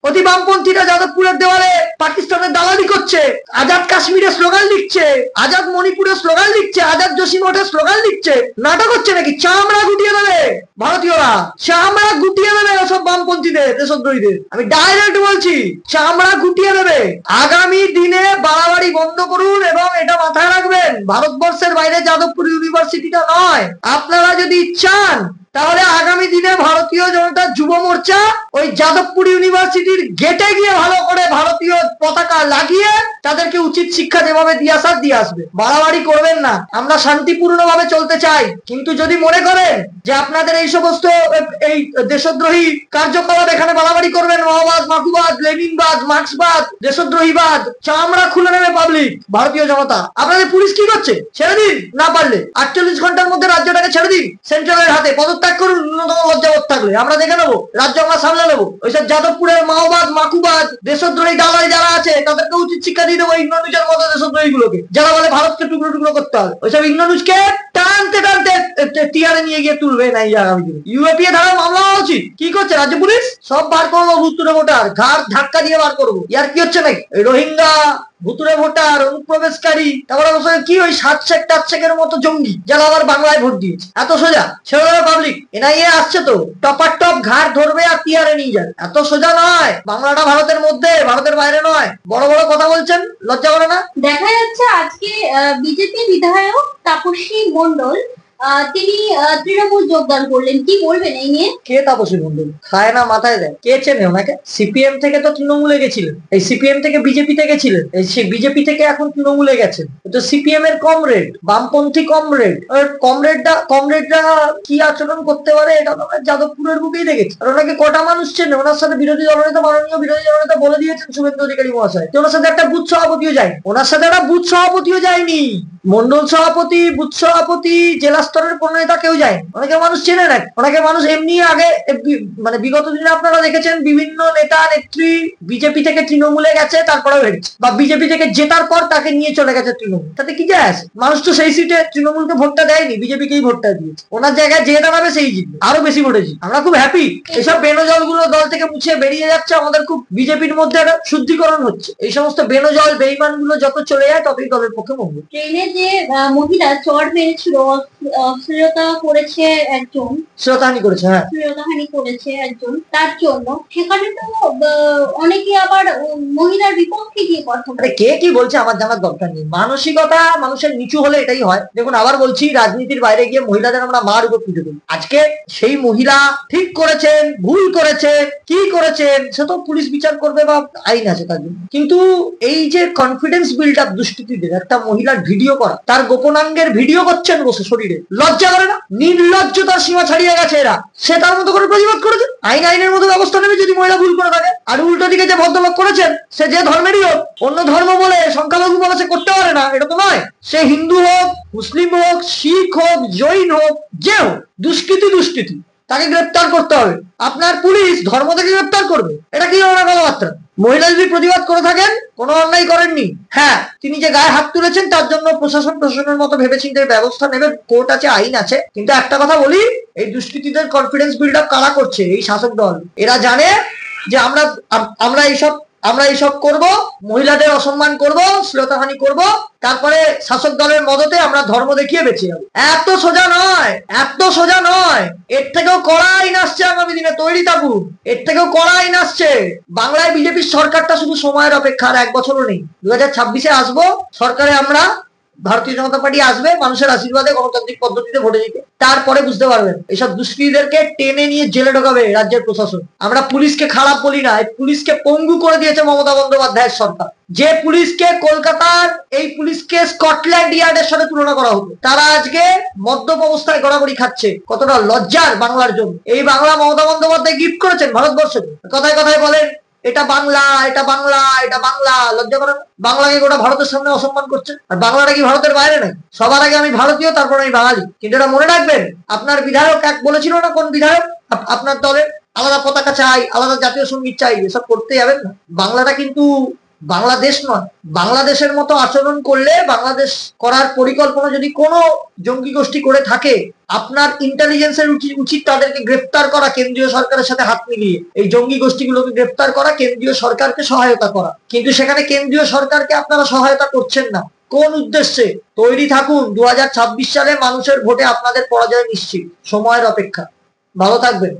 অতি বামপন্থীরা যাদবপুরের দেওয়ালে পাকিস্তানের দালালি করছে, আজাদ কাশ্মীরের স্লোগান লিখছে, আজাদ মণিপুরের স্লোগান লিখছে, আজাদ জসিমঠের স্লোগান লিখছে। নাটক হচ্ছে নাকি? চামড়া গুটিয়ে দেবে ভারতীয়রা, চামড়া গুটিয়ে দেবে সব বামপন্থীদের, দেশদ্রোহীদের। আমি ডাইরেক্ট বলছি, চামড়া গুটিয়ে দেবে। আগামী দিনে বাড়াবাড়ি বন্ধ করুন এবং এটা মাথায় রাখবেন, ভারতবর্ষের বাইরে যাদবপুর ইউনিভার্সিটিটা নয়। আপনারা যদি চান তাহলে আগামী দিনে ভারতীয় জনতা যুব মোর্চা ওই যাদবপুর ইউনিভার্সিটির গেটে গিয়ে ভালো করে ভারতীয় পতাকা লাগিয়ে তাদেরকে উচিত শিক্ষা যেভাবে দিয়ে আসার দিয়ে আসবে। বাড়াবাড়ি করবেন না, আমরা শান্তিপূর্ণ ভাবে চলতে চাই। কিন্তু যদি মনে করেন যে আপনাদের এই সমস্ত এই দেশদ্রোহী কার্যকলাপ এখানে বাড়াবাড়ি করবেন, মাওবাদ, মাকুবাদ, লেনিনবাদ, মার্ক্সবাদ, দেশদ্রোহীবাদ, চামড়া খুলে নেবে পাবলিক, ভারতীয় জনতা। আপনাদের পুলিশ কি করছে? ছেড়ে দিন, না পারলে 48 ঘন্টার মধ্যে রাজ্যটাকে ছেড়ে দিন সেন্ট্রালের হাতে, পদত্যাগ করুন। ন্যূনতম লজ্জাবোধ থাকলে আমরা দেখে নেবো, রাজ্য আমরা সামলে নেবো। ওইসব যাদবপুরের মাওবাদ, মাকুবাদ, দেশদ্রোহী দালাল যারা আছে তাদেরকে উচিত শিক্ষা দিয়ে দেবো। ইন্দ্রনুজের মতো দেশদ্রোহী গুলোকে, যারা বলে ভারতকে টুকরো টুকরো করতে হবে, ওইসব ইন্দ্রনুজকে টানতে টানতে টিয়ারে নিয়ে গিয়ে তুলবে না। ইউএপিএ ধারা মামলা উচিত। কি করছে রাজ্য পুলিশ? সব বার করবো, ভুতুরে ভোটার ঘাড় ধাক্কা দিয়ে বার করবো। ইয়ার কি হচ্ছে নাকি? রোহিঙ্গা, ভুতুরে ভোটার, অনুপ্রবেশকারী, তারপরে কি ওই 7 শেখ 8 শেখের মতো জঙ্গি যারা আবার বাংলায় ভোট দিয়েছে। এত সোজা ছেড়ে দেবে পাবলিক। এনআইএ আসছে তো, টপার টপ ঘাট ধরবে আর টিয়ারে নিয়ে যাবে। এত সোজা নয়। বাংলাটা ভারতের মধ্যে, ভারতের বাইরে নয়। বড় বড় কথা বলছেন, লজ্জা করে না? দেখা যাচ্ছে আজকে বিজেপি বিধায়ক তাপসী মণ্ডল তিনি তৃণমূল যোগদান করলেন, কি বলবেন এই নিয়ে? কে তাপসী মণ্ডল? খায় না মাথায় দেয়? কে চেনে ওনাকে? সিপিএম থেকে তো তৃণমূলে গেছিলেন, এই সিপিএম থেকে বিজেপিতে গেছিলেন, এই বিজেপি থেকে এখন তৃণমূলে গেছেন। তো সিপিএম এর কমরেড, বামপন্থী কমরেড। কমরেডরা কি আচরণ করতে পারে এটা তো আমরা যাদবপুরের বুকেই দেখেছি। আর ওনাকে কটা মানুষ চেনে? ওনার সাথে বিরোধী দলনেতা, মাননীয় বিরোধী দলনেতা বলে দিয়েছেন শুভেন্দু অধিকারী মহাশয়, ওনার সাথে একটা বুথ সভাপতিও যায়নি। ওনার সাথে একটা বুথ সভাপতিও যায়নি, মন্ডল সভাপতি, বুথ সভাপতি, জেলা স্তরের কোন নেতা কেউ যায়। অনেকে মানুষ চেনে না, অনেকে মানুষ এমনি আগে মানে বিগত দিনে আপনারা দেখেছেন বিভিন্ন নেতা নেত্রী বিজেপি থেকে তৃণমূলে গেছে, তারপরেও হেরেছে, বা বিজেপি থেকে জেতার পর তাকে নিয়ে চলে গেছে তৃণমূল। তাতে কি যায় আসে? মানুষ তো সেই সিটে তৃণমূলকে ভোটটা দেয়নি, বিজেপিকেই ভোটটা দিয়েছে। ওনার জায়গায় যে দাঁড়াবে সেই জিতবে, আরো বেশি ভোটেছি। আমরা খুব হ্যাপি। এসব বেনজল গুলো দল থেকে মুছে বেরিয়ে যাচ্ছে, আমাদের খুব বিজেপির মধ্যে একটা শুদ্ধিকরণ হচ্ছে। এই সমস্ত বেনজল বেইমান গুলো যত চলে যায় ততই দলের পক্ষে মঙ্গল। ট্রেনে যে মহিলা চড় মেরেছিল, অশ্লীলতা করেছে একজন, শ্লীলতাহানি করেছে, হ্যাঁ শ্লীলতাহানি করেছে একজন, তার জন্য সেখানে তো অনেকে আবার মহিলার বিপক্ষে গিয়ে কথা বলে। কে কি বলছে আমার জানার দরকার নেই। মানসিকতা মানুষের নিচু হলে এটাই হয়। দেখুন আবার বলছি, রাজনীতির বাইরে গিয়ে মহিলাদের আমরা মার উপর পুজো করি। আজকে সেই মহিলা ঠিক করেছেন, ভুল করেছেন, কি করেছেন সে তো পুলিশ বিচার করবে বা আইন আছে তার জন্য। কিন্তু এই যে কনফিডেন্স বিল্ড আপ দুষ্কৃতীদের, একটা মহিলার ভিডিও করা, তার গোপনাঙ্গের ভিডিও করছেন বসে শরীরে, লজ্জা করে না? নির্লজ্জতার সীমা ছাড়িয়ে গেছে এরা। সে তার মতো করে প্রতিবাদ করেছে, আইনের মতো ব্যবস্থা নেবে যদি মহিলা ভুল করে থাকে। আর উল্টো দিকে যে ভদ্রলোক করেছেন, সে যে ধর্মেরই হোক, অন্য ধর্ম বলে সংখ্যালঘু বলে সে করতে পারে না, এটা তো নয়। সে হিন্দু হোক, মুসলিম হোক, শিখ হোক, জৈন হোক, যে হোক, দুষ্কৃতি, তাকে গ্রেপ্তার করতে হবে। আপনার পুলিশ ধর্ম থেকে গ্রেপ্তার করবে, এটা কি ধরনের কথাবার্তা? মহিলা যদি প্রতিবাদ করে থাকেন, কোনো অন্যায় করেননি। হ্যাঁ, তিনি যে গায়ে হাত তুলেছেন তার জন্য প্রশাসনের মতো ভেবেচিন্তে ব্যবস্থা নেবে, কোর্ট আছে, আইন আছে। কিন্তু একটা কথা বলি, এই দুষ্কৃতীদের কনফিডেন্স বিল্ড আপ কারা করছে? এই শাসক দল। এরা জানে যে আমরা এইসব করব, মহিলাদের অসম্মান করব, শ্লীলতাহানি করব, তারপরে শাসক দলের মদতে আমরা ধর্ম দেখিয়ে বেঁচে যাবো। এত সোজা নয়, এত সোজা নয়। এর থেকেও কড়া আইন আসছে আগামী দিনে, তৈরি থাকুন। এর থেকেও কড়া আইন আসছে। বাংলায় বিজেপির সরকারটা শুধু সময়ের অপেক্ষা, আর 1 বছরও নেই। 2026-এ আসবো সরকারে, আমরা ভারতীয় জনতা পার্টি আসবে, মানুষের আশীর্বাদে গণতান্ত্রিক পদ্ধতিতে ভোটে দিতে। তারপরে বুঝতে পারবেন এইসব দুষ্কৃতীদেরকে টেনে নিয়ে জেলে ঢোকাবে রাজ্যের প্রশাসন। আমরা পুলিশকে খারাপ বলি না, এই পুলিশকে পঙ্গু করে দিয়েছে মমতা বন্দ্যোপাধ্যায়ের সরকার। যে পুলিশকে কলকাতার এই পুলিশকে স্কটল্যান্ড ইয়ার্ডের সাথে তুলনা করা হতো, তারা আজকে মদ্যপ অবস্থায় গড়াগড়ি খাচ্ছে। কতটা লজ্জার বাংলার জন্য। এই বাংলা মমতা বন্দ্যোপাধ্যায় গিফট করেছেন ভারতবর্ষকে। কথায় কথায় বলেন এটা বাংলা, এটা বাংলা, এটা বাংলা। লজ্জা করেন? বাংলাকে গোটা ভারতের সামনে অসম্মান করছে। আর বাংলাটা কি ভারতের বাইরে নাই? সবার আগে আমি ভারতীয়, তারপর আমি বাঙালি। কিন্তু এটা মনে রাখবেন, আপনার বিধায়ক এক বলেছিল না, কোন বিধায়ক? আপনার দলের আলাদা পতাকা চাই, আলাদা জাতীয় সঙ্গীত চাই, এসব করতে যাবেন না। বাংলাটা কিন্তু বাংলাদেশ নয়। বাংলাদেশের মতো আচরণ করলে, বাংলাদেশ করার পরিকল্পনা যদি কোনো জঙ্গি গোষ্ঠী করে থাকে, আপনার ইন্টেলিজেন্সের উচিত তাদেরকে গ্রেফতার করা, কেন্দ্রীয় সরকারের সাথে হাত মিলিয়ে এই জঙ্গি গোষ্ঠীগুলোকে গ্রেফতার করা, কেন্দ্রীয় সরকারকে সহায়তা করা। কিন্তু সেখানে কেন্দ্রীয় সরকারকে আপনারা সহায়তা করছেন না। কোন উদ্দেশ্যে? তৈরি থাকুন, 2026 সালে মানুষের ভোটে আপনাদের পরাজয় নিশ্চিত। সময়ের অপেক্ষা। ভালো থাকবেন।